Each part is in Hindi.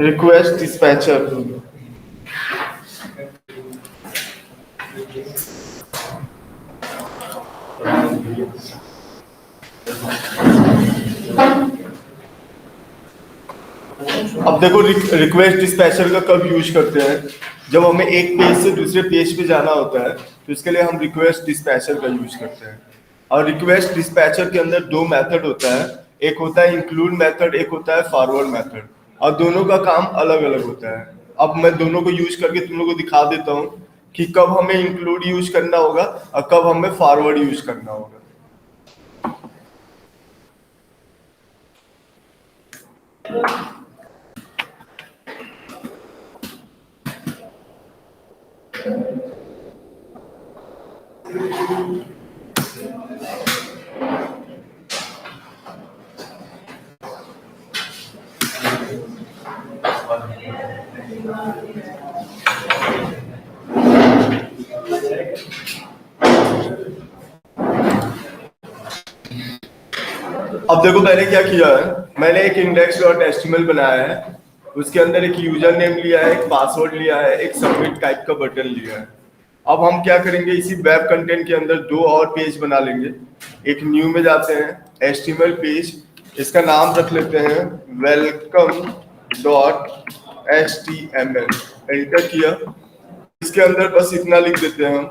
Request dispatcher. अब देखो रिक्वेस्ट डिस्पैचर का कब यूज करते हैं, जब हमें एक पेज से दूसरे पेज पे जाना होता है तो इसके लिए हम रिक्वेस्ट डिस्पैचर का यूज करते हैं। और रिक्वेस्ट डिस्पैचर के अंदर दो मेथड होता है, एक होता है इंक्लूड मेथड, एक होता है फॉरवर्ड मेथड, और दोनों का काम अलग अलग होता है। अब मैं दोनों को यूज करके तुम लोगों को दिखा देता हूँ कि कब हमें इंक्लूड यूज करना होगा और कब हमें फॉरवर्ड यूज करना होगा। अब देखो मैंने क्या किया है, मैंने एक index.html बनाया है, उसके अंदर एक यूजर नेम लिया है, एक पासवर्ड लिया है, एक सबमिट टाइप का बटन लिया है। अब हम क्या करेंगे, इसी वेब कंटेंट के अंदर दो और पेज बना लेंगे। एक न्यू में जाते हैं, HTML पेज, इसका नाम रख लेते हैं welcome.html। एंटर किया, इसके अंदर बस इतना लिख देते हैं, हम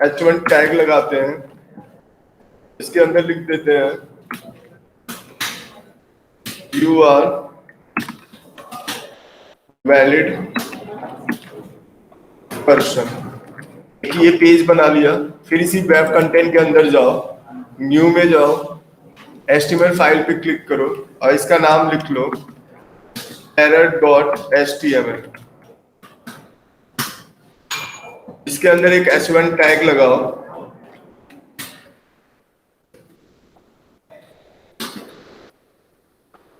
h1 टैग लगाते हैं, इसके अंदर लिख देते हैं you are valid person। ये पेज बना लिया। फिर इसी वेब कंटेंट के अंदर जाओ, न्यू में जाओ, HTML फाइल पे क्लिक करो और इसका नाम लिख लो error.html। इसके अंदर एक h1 टैग लगाओ,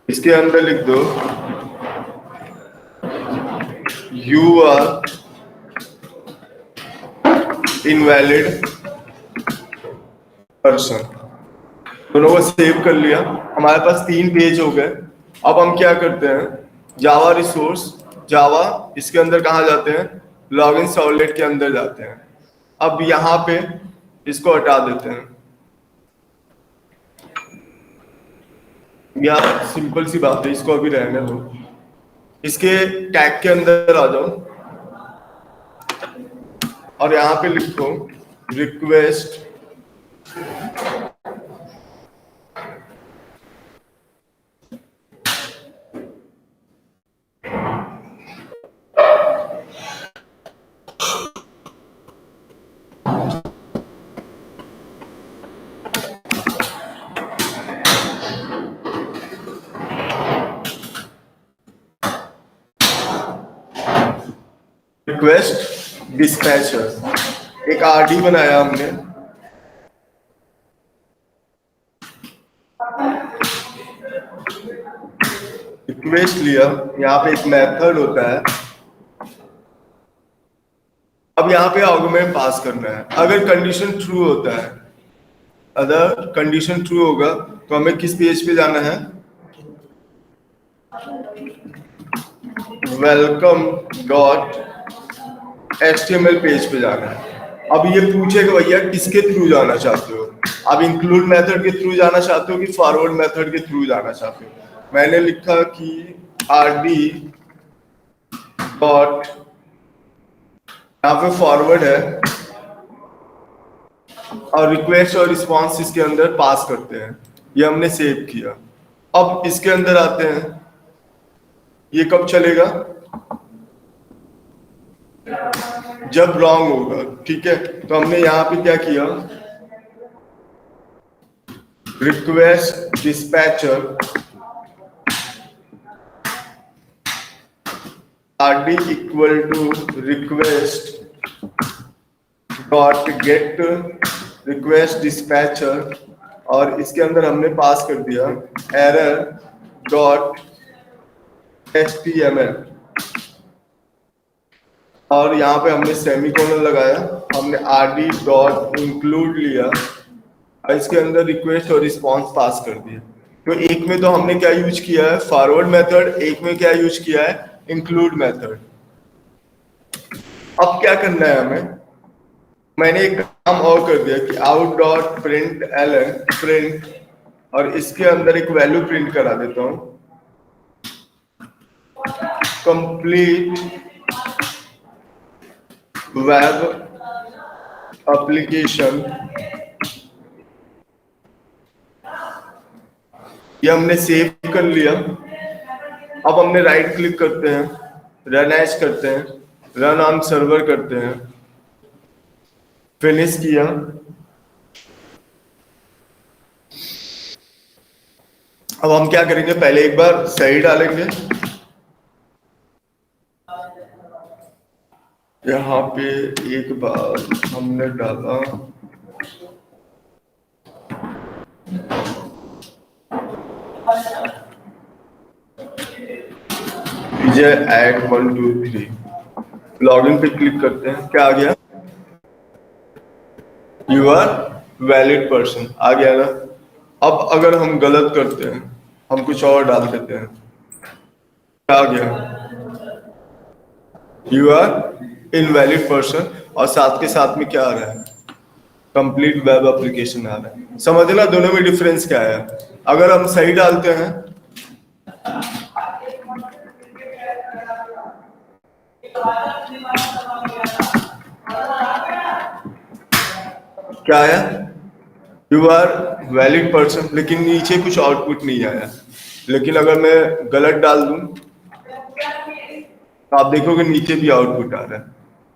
इसके अंदर लिख दो you are invalid person। दोनों को सेव कर लिया, हमारे पास 3 पेज हो गए। अब हम क्या करते हैं, जावा रिसोर्स, जावा, इसके अंदर कहाँ जाते हैं, लॉगिन सर्वलेट के अंदर जाते हैं। अब यहाँ पे इसको हटा देते हैं, या सिंपल सी बात है, इसको अभी रहने दो। इसके टैग के अंदर आ जाओ और यहाँ पे लिखो रिक्वेस्ट डिस्पैचर। एक आरडी बनाया हमने, रिक्वेस्ट लिया, यहाँ पे एक मेथड होता है। अब यहाँ पे आर्गुमेंट पास करना है। अगर कंडीशन ट्रू होता है, अगर कंडीशन ट्रू होगा तो हमें किस पेज पे जाना है, welcome.html पेज पे जाना है। अब ये पूछेगा भैया किसके थ्रू जाना चाहते हो, आप इंक्लूड मेथड के थ्रू जाना चाहते हो कि फॉरवर्ड मेथड के थ्रू जाना चाहते हो। मैंने लिखा कि rd डॉट, यहाँ पे फॉरवर्ड है और रिक्वेस्ट और रिस्पॉन्स इसके अंदर पास करते हैं। ये हमने सेव किया। अब इसके अंदर आते हैं, ये कब चलेगा, जब रॉन्ग होगा। ठीक है, तो हमने यहाँ पे क्या किया, request dispatcher rd equal to request dot get request dispatcher, और इसके अंदर हमने पास कर दिया error.html, और यहाँ पे हमने सेमीकोलन लगाया, हमने rd डॉट इंक्लूड लिया और इसके अंदर रिक्वेस्ट और रिस्पॉन्स पास कर दिया। तो एक में तो हमने क्या यूज किया है, फॉरवर्ड मेथड, एक में क्या यूज किया है, इंक्लूड मेथड। अब क्या करना है हमें, मैंने एक काम और कर दिया कि आउट डॉट प्रिंट एलन प्रिंट, और इसके अंदर एक वैल्यू प्रिंट करा देता हूं, कंप्लीट वेब एप्लीकेशन। ये हमने सेव कर लिया। अब हमने राइट क्लिक करते हैं, रन एज करते हैं, रन ऑन सर्वर करते हैं, फिनिश किया। अब हम क्या करेंगे, पहले एक बार सही डालेंगे, यहाँ पे एक बार हमने डाला विजय एट 123, लॉगिन पे क्लिक करते हैं, क्या आ गया, यू आर वैलिड पर्सन आ गया ना। अब अगर हम गलत करते हैं, हम कुछ और डाल देते हैं, क्या आ गया, यू आर इनवैलिड पर्सन, और साथ के साथ में क्या आ रहा है, कंप्लीट वेब एप्लीकेशन आ रहा है। समझना दोनों में डिफरेंस क्या है। अगर हम सही डालते हैं, क्या आया, यू आर वैलिड पर्सन, लेकिन नीचे कुछ आउटपुट नहीं आया। लेकिन अगर मैं गलत डाल दूं तो आप देखोगे नीचे भी आउटपुट आ रहा है।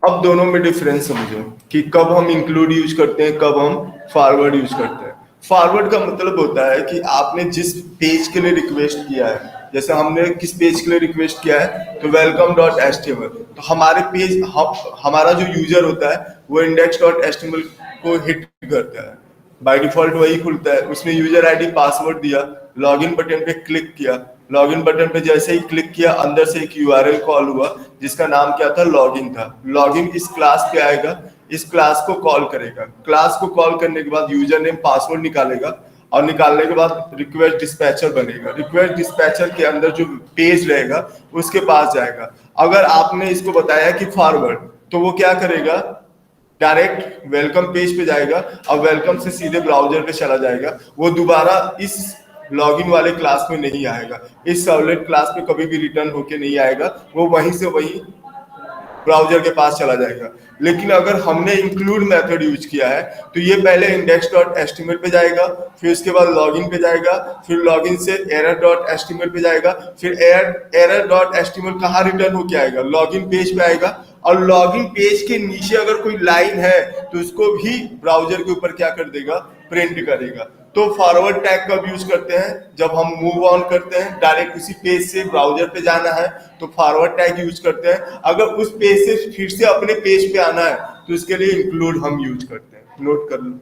अब दोनों में डिफरेंस समझो कि कब हम इंक्लूड यूज करते हैं, कब हम फॉरवर्ड यूज करते हैं। फॉरवर्ड का मतलब होता है कि आपने जिस पेज के लिए रिक्वेस्ट किया है, जैसे हमने किस पेज के लिए रिक्वेस्ट किया है, तो वेलकम डॉट एचटीएमएल, तो हमारे पेज हमारा जो यूजर होता है वो इंडेक्स डॉट एचटीएमएल को हिट करता है, बाय डिफॉल्ट वही खुलता है। उसने यूजर आईडी पासवर्ड दिया, लॉगिन बटन पे क्लिक किया, लॉगिन बटन पे जैसे ही क्लिक किया अंदर से एक यूआरएल कॉल हुआ जिसका नाम क्या था, लॉगिन था। लॉगिन इस क्लास पे आएगा, इस क्लास को कॉल करेगा, क्लास को कॉल करने के बाद यूजर नेम पासवर्ड निकालेगा, और निकालने के बाद रिक्वेस्ट डिस्पैचर बनेगा। रिक्वेस्ट डिस्पैचर के अंदर जो पेज रहेगा उसके पास जाएगा। अगर आपने इसको बताया कि फॉरवर्ड, तो वो क्या करेगा, डायरेक्ट वेलकम पेज पे जाएगा और वेलकम से सीधे ब्राउजर पे चला जाएगा। वो दोबारा इस लॉगिन वाले क्लास में नहीं आएगा, इस सर्वलेट क्लास में कभी भी रिटर्न होके नहीं आएगा, वो वहीं से वहीं ब्राउजर के पास चला जाएगा। लेकिन अगर हमने इंक्लूड मेथड यूज किया है तो ये पहले इंडेक्स डॉट एचटीएमएल पे जाएगा, फिर उसके बाद लॉगिन पे जाएगा, फिर लॉगिन से एरर डॉट एचटीएमएल पे जाएगा, फिर एरर डॉट एचटीएमएल कहाँ रिटर्न होके आएगा, लॉगिन पेज पे आएगा, और लॉगिन पेज के नीचे अगर कोई लाइन है तो उसको भी ब्राउजर के ऊपर क्या कर देगा, प्रिंट करेगा। तो फॉरवर्ड टैग कब यूज करते हैं, जब हम मूव ऑन करते हैं, डायरेक्ट उसी पेज से ब्राउजर पे जाना है तो फॉरवर्ड टैग यूज करते हैं। अगर उस पेज से फिर से अपने पेज पे आना है तो इसके लिए इंक्लूड हम यूज करते हैं, नोट कर लो।